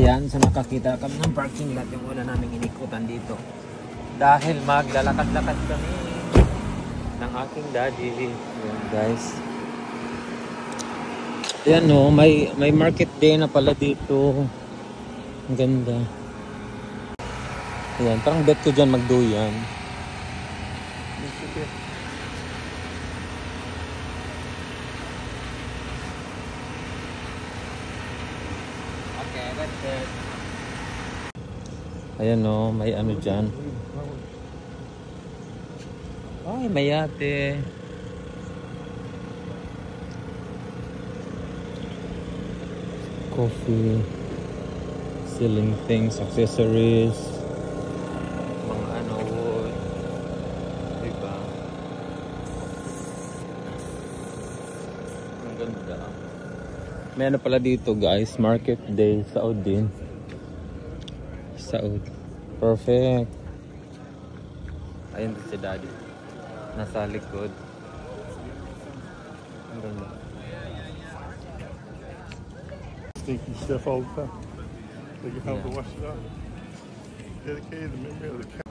Ayan, so nakakita kami ng parking lot yung una namin inikutan dito. Dahil maglalakad-lakad kami ng aking daddy. Ayan guys. Ayan no, may market day na pala dito. Ang ganda. Ayan, parang bet ko dyan magduyan. Okay, that's it. Ayan no, may ano dyan. Ay, may yate. Coffee. Selling things, accessories. Mga ano, wood. Diba? Ang ganda. May ano pala dito guys, market day, Saud din. Saud. Perfect. Ayun si daddy. Nasa likod. Ang ganda. Stinky stuff all the time. So you have to wash it up. Dedicated to memory of the cat.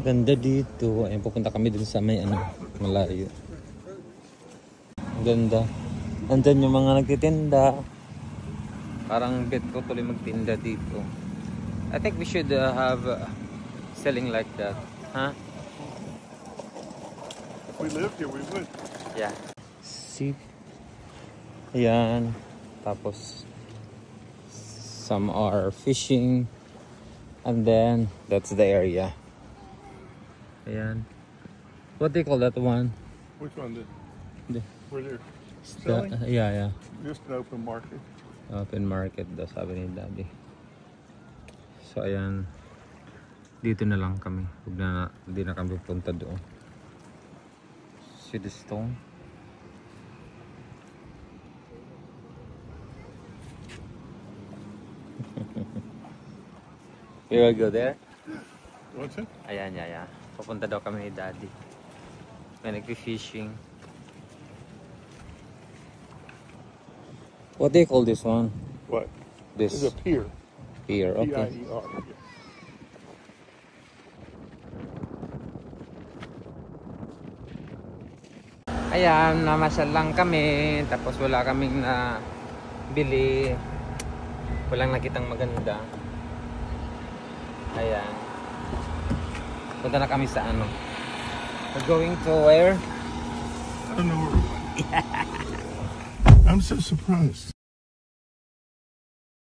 Ganda dito. Ayun, pupunta kami dun sa may ano, malayo. Ganda. Andyan yung mga nagtitinda. Parang bet ko tuloy magtinda dito. I think we should have selling like that. Huh? If we lived here, we would. Yeah. See? Ayan. Tapos some are fishing. And then that's the area. Ayan. What do you call that one? Which one? The, Where they're selling? yeah. Just an open market. Open market daw sabi ni daddy. So ayan. Dito na lang kami. Hindi na kami punta doon. See the stone? We will go there? What's it? Ayan, yeah. Pupunta daw kami ni daddy. May nag-fishing. What do you call this one? What? This It's a pier. pier, okay. P-I-E-R. Ayan, namasyal lang kami. Tapos wala kaming na bili. Walang nakitang maganda. Ayan. Punta na kami sa ano. We're going to where? I don't know where we're going. I'm so surprised.